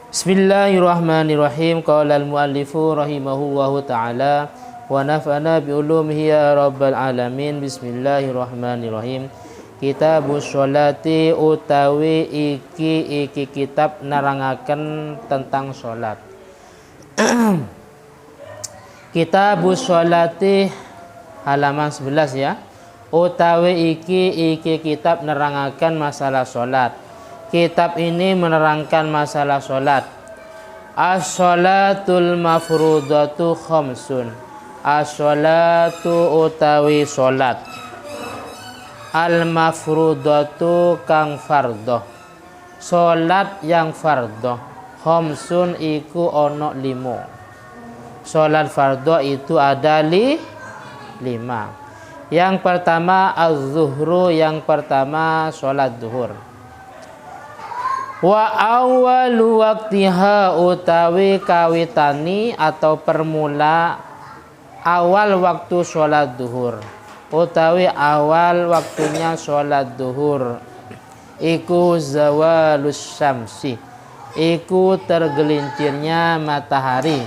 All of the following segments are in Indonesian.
Bismillahirrahmanirrahim. Qala al-muallifu rahimahullahu ta'ala wa nafa'ana bi ulumihi ya rabbal alamin. Bismillahirrahmanirrahim. Kitabus sholati utawi iki kitab nerangaken tentang sholat. Kitabus sholati halaman 11 ya. Utawi iki kitab nerangaken masalah sholat. Kitab ini menerangkan masalah sholat. As-sholatul mafrudatu khamsun. As-sholatu utawi sholat. Al-mafrudatu kang fardoh. Sholat yang fardoh. Khamsun iku ono limo. Sholat fardoh itu ada lima. Yang pertama az-zuhru, yang pertama sholat zuhur. Wa awwalu waqtiha utawi kawitani atau permula awal waktu sholat duhur, utawi awal waktunya sholat duhur iku zawalus syamsi, iku tergelincirnya matahari.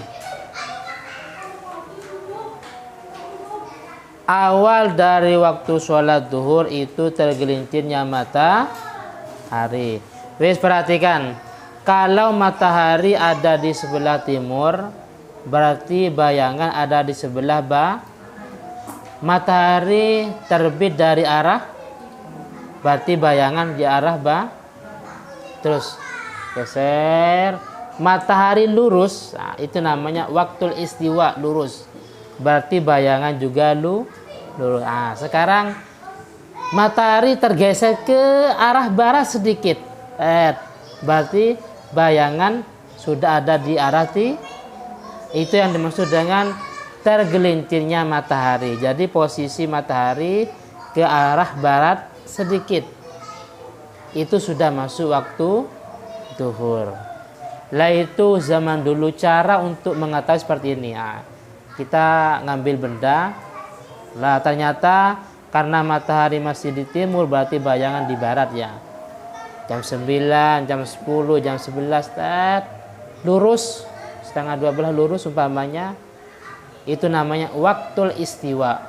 Awal dari waktu sholat duhur itu tergelincirnya matahari. Wis perhatikan, kalau matahari ada di sebelah timur, berarti bayangan ada di sebelah matahari terbit dari arah, berarti bayangan di arah terus geser, matahari lurus, nah, itu namanya waktul istiwa, lurus, berarti bayangan juga lurus. Nah, sekarang matahari tergeser ke arah barat sedikit. Berarti bayangan sudah ada di arah itu yang dimaksud dengan tergelincirnya matahari. Jadi posisi matahari ke arah barat sedikit, itu sudah masuk waktu duhur. Lah itu zaman dulu cara untuk mengetahui seperti ini. Nah, kita ngambil benda, lah ternyata karena matahari masih di timur berarti bayangan di barat ya. Jam 9, jam 10, jam 11 lurus, setengah 12 lurus umpamanya, itu namanya waktul istiwa.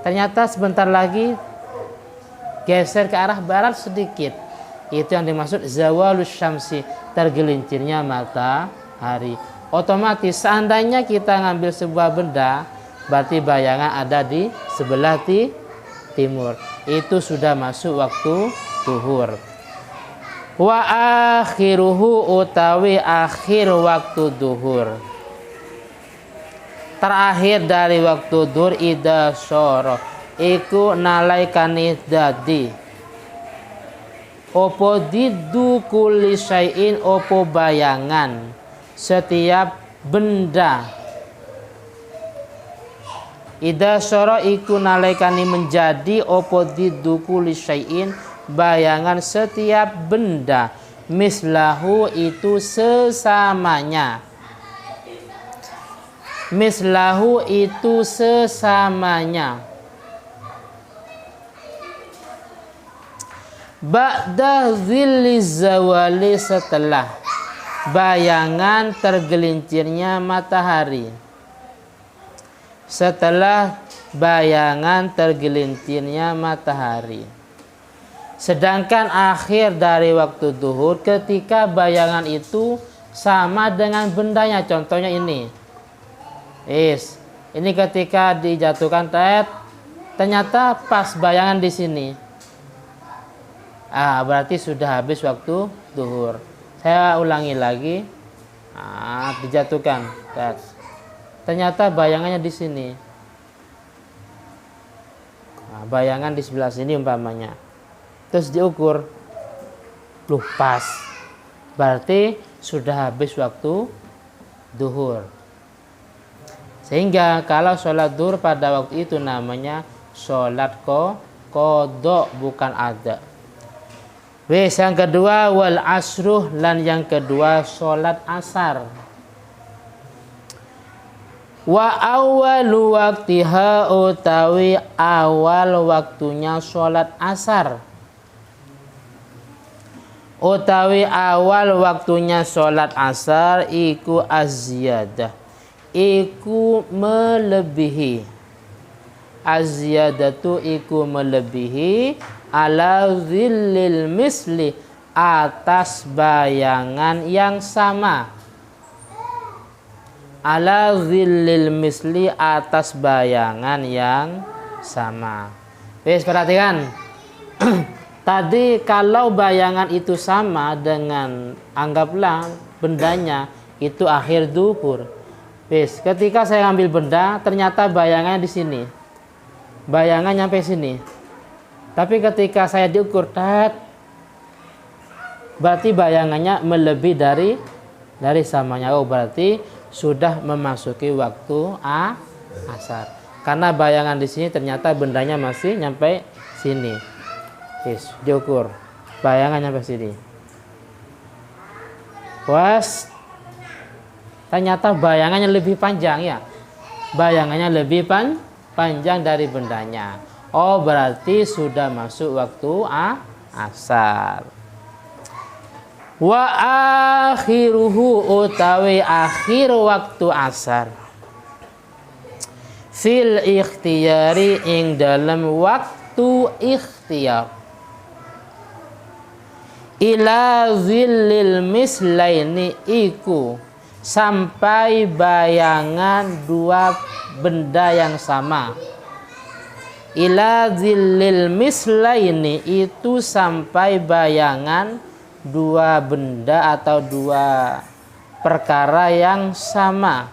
Ternyata sebentar lagi geser ke arah barat sedikit, itu yang dimaksud zawalus syamsi, tergelincirnya matahari. Otomatis seandainya kita ngambil sebuah benda, berarti bayangan ada di sebelah timur, itu sudah masuk waktu duhur. Wa akhiruhu utawi akhir waktu duhur, terakhir dari waktu duhur ida soro iku nalaikani dadi opo didu kulli syai'in, opo bayangan setiap benda. Ida soro iku nalaikani menjadi opo didu kulli syai'in, bayangan setiap benda, mislahu itu sesamanya, mislahu itu sesamanya. Ba'da zilli zawali, setelah bayangan tergelincirnya matahari, setelah bayangan tergelincirnya matahari. Sedangkan akhir dari waktu duhur ketika bayangan itu sama dengan bendanya. Contohnya ini. Ini ketika dijatuhkan ternyata pas bayangan di sini. Berarti sudah habis waktu duhur. Saya ulangi lagi. Dijatuhkan. Ternyata bayangannya di sini. Bayangan di sebelah sini umpamanya. Terus diukur, pas, berarti sudah habis waktu duhur. Sehingga kalau sholat duhur pada waktu itu namanya sholat kodok, bukan ada. Yang kedua wal asruh, dan yang kedua sholat asar. Wa awwalu waqtiha utawi awal waktunya sholat asar. utawi awal waktunya sholat asar iku azziyadah, iku melebihi, azziyadatu iku melebihi ala zillil misli, atas bayangan yang sama, ala zillil misli, atas bayangan yang sama. Wes perhatikan. Tadi kalau bayangan itu sama dengan, anggaplah bendanya itu akhir duhur. Wes, ketika saya ambil benda ternyata bayangannya di sini. Bayangan nyampe sini. Tapi ketika saya diukur, berarti bayangannya melebihi dari samanya. Oh, berarti sudah memasuki waktu asar. Karena bayangan di sini ternyata bendanya masih nyampe sini. Yes, diukur. Bayangan nyampe sini. Was, ternyata bayangannya lebih panjang ya. Bayangannya lebih panjang dari bendanya. Oh, berarti sudah masuk waktu asar. Wa akhiruhu utawi akhir waktu asar. Fil ikhtiyari ing dalam waktu ikhtiyar. Ila zillil mislaini iku sampai bayangan dua benda yang sama. Ila zillil mislaini itu sampai bayangan dua benda atau dua perkara yang sama.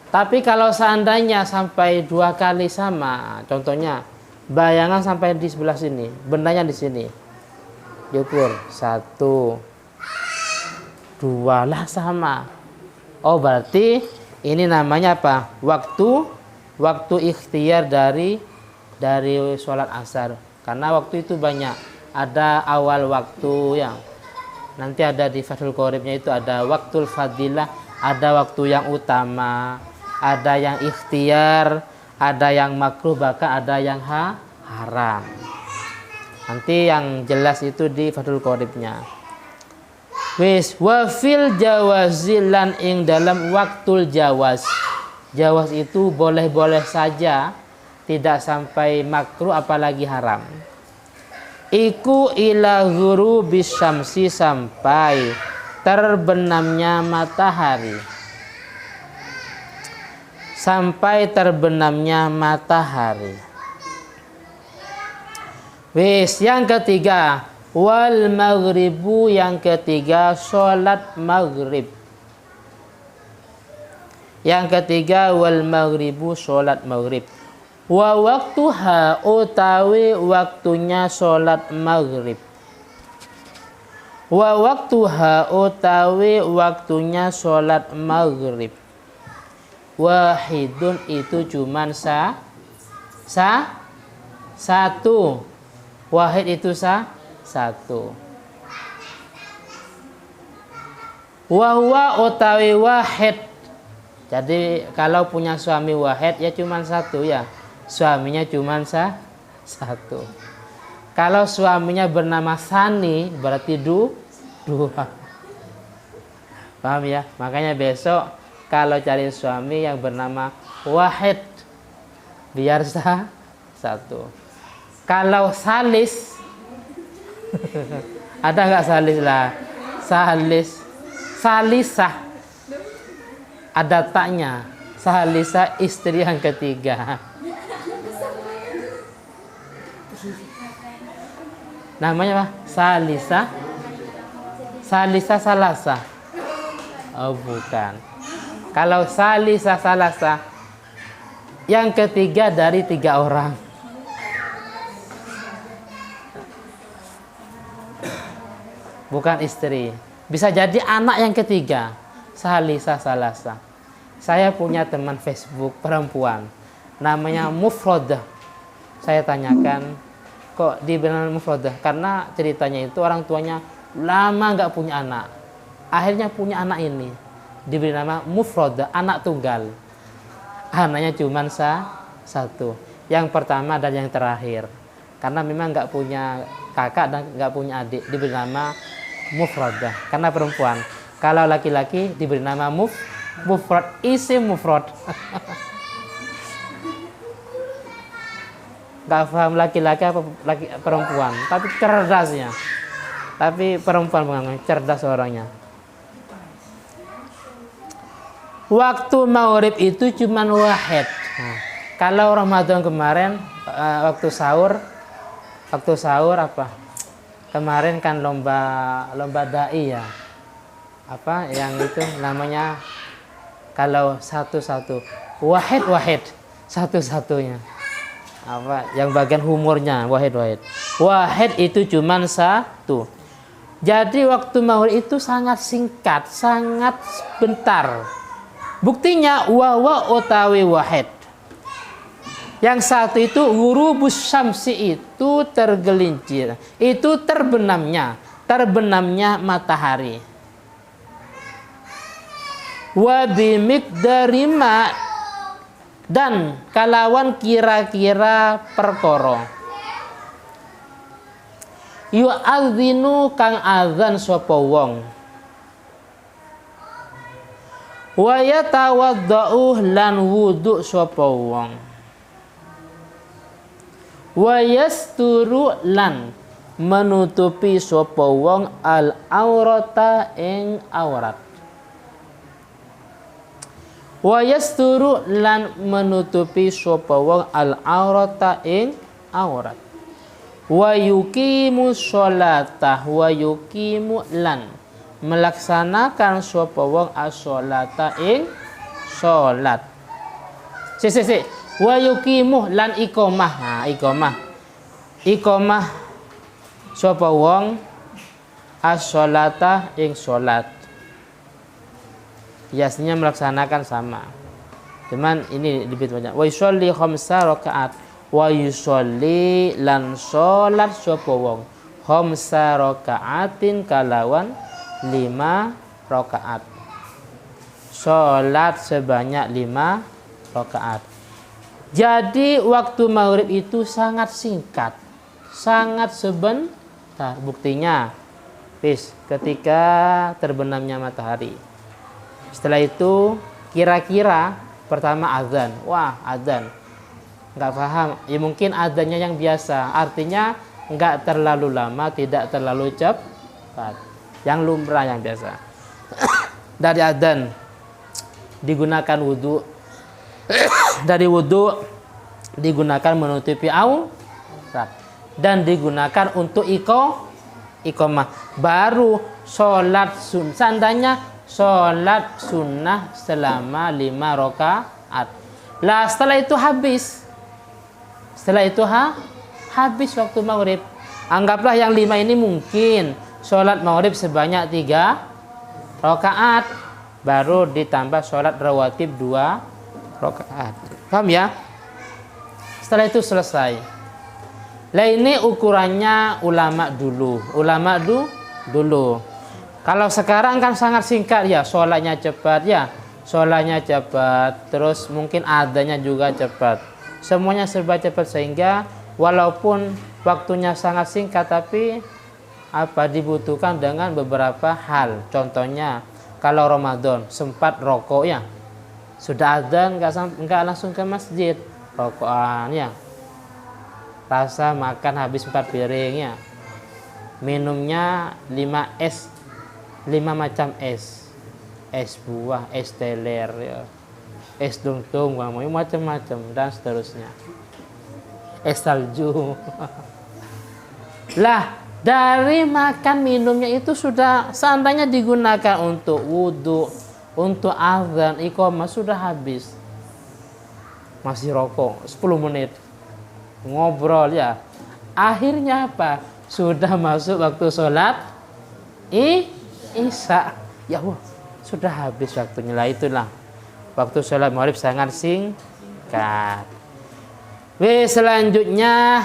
Tapi kalau seandainya sampai dua kali sama, contohnya bayangan sampai di sebelah sini, bendanya di sini, diukur 1, 2 lah sama. Oh, berarti ini namanya apa? Waktu ikhtiar dari sholat asar. Karena waktu itu banyak. Ada awal waktu ya. Nanti ada di Fathul Qoribnya itu ada waktul fadilah, ada waktu yang utama, ada yang ikhtiar, ada yang makruh, bahkan ada yang haram. Nanti yang jelas itu di Fathul Qoribnya. Wis wa fil jawazilan ing dalam waktul jawaz. Jawaz itu boleh-boleh saja, tidak sampai makruh apalagi haram. Iku ila ghurubis syamsi, sampai terbenamnya matahari. Sampai terbenamnya matahari. Wis, yang ketiga wal maghribu, yang ketiga sholat maghrib. Yang ketiga wal maghribu, sholat maghrib. Wa waktuha utawi waktunya sholat maghrib. Wa waktuha utawi waktunya sholat maghrib. Wahidun itu cuman satu. Wahid itu satu. Wahwa utawi wahid. Jadi kalau punya suami wahid ya cuman satu ya. Suaminya cuman satu. Kalau suaminya bernama Sani berarti dua. Paham ya? Makanya besok kalau cari suami yang bernama Wahid biar satu. Kalau salis ada nggak salis lah? Salisah ada taknya. Salisah istri yang ketiga. Namanya apa? Salisah salasa. Oh, bukan. Kalau salisah salasa, yang ketiga dari 3 orang. Bukan istri. Bisa jadi anak yang ketiga. Salisah salasa. Saya punya teman Facebook perempuan. Namanya Mufrodah. Saya tanyakan, kok dibilang mufradah? Karena ceritanya itu orang tuanya lama nggak punya anak, akhirnya punya anak ini, diberi nama mufradah, anak tunggal. Anaknya cuma satu, yang pertama dan yang terakhir. karena memang nggak punya kakak dan nggak punya adik, diberi nama mufradah karena perempuan. Kalau laki-laki diberi nama mufrad, isim mufrad. Nggak paham laki-laki apa perempuan, tapi cerdasnya. Tapi perempuan pengantin cerdas orangnya. Waktu maghrib itu cuman wahid. Nah, kalau Ramadan kemarin waktu sahur apa? Kemarin kan lomba dai ya. Apa yang itu namanya kalau satu-satu wahid satu-satunya. Apa yang bagian humornya wahid itu cuman satu. Jadi waktu maghrib itu sangat singkat, sangat bentar. Buktinya wawa utawi wahid. Yang satu itu ghurubus syamsi itu tergelincir, itu terbenamnya matahari. Wa bimiqdari ma, dan kalawan kira-kira perkara. Yu'adzinu kang azan sapa wong. Wa yatawaddau lan wudu sapa wong. Wa yasturu lan menutupi sapa wong al aurata ing aurat. Wa yasturu lan menutupi sapa wong al aurata ing aurat. Wa yuqimu sholata, wa yuqimu lan melaksanakan sapa wong as-sholata ing salat. Wa yuqimu lan iqamah. Nah, iqamah sapa wong as-sholata ing salat. Biasanya melaksanakan sama. Cuman ini lebih banyak. Wa yusolli khamsa rakaat. Wa yusolli lan sholat sapa wong khamsa rakaatin kalawan 5 rakaat. Sholat sebanyak 5 rakaat. Jadi waktu maghrib itu sangat singkat, sangat sebentar. Buktinya ketika terbenamnya matahari. Setelah itu kira-kira pertama azan. Wah, azan. Nggak paham. Ya mungkin azannya yang biasa. Artinya nggak terlalu lama, tidak terlalu cepat. Yang lumrah, yang biasa. Dari azan digunakan wudu. Dari wudu digunakan menutupi aurat. Dan digunakan untuk iqamah. Baru sholat sunnah. Seandainya sholat sunnah selama 5 rakaat. Lah setelah itu habis. Habis waktu maghrib. Anggaplah yang 5 ini mungkin sholat maghrib sebanyak 3 rakaat. Baru ditambah sholat rawatib 2 rakaat. Paham ya? Setelah itu selesai. Lah ini ukurannya ulama dulu. Dulu. Kalau sekarang kan sangat singkat ya, sholatnya cepat ya. Terus mungkin adanya juga cepat. Semuanya serba cepat sehingga walaupun waktunya sangat singkat tapi dibutuhkan dengan beberapa hal. Contohnya kalau Ramadan sempat rokok ya. Sudah adzan enggak langsung ke masjid, rokokan ya. Rasa makan habis 4 piring ya. Minumnya 5 es. 5 macam es. Es buah, es teler ya. Es tungtung, macam-macam dan seterusnya. Es salju. Lah, dari makan minumnya itu sudah seandainya digunakan untuk wudu, untuk azan, iqamah sudah habis. Masih rokok 10 menit. Ngobrol ya. Akhirnya apa? Sudah masuk waktu sholat Isya. Ya Allah, sudah habis waktunya. Lah itulah. Waktu sholat maghrib sangat singkat. Selanjutnya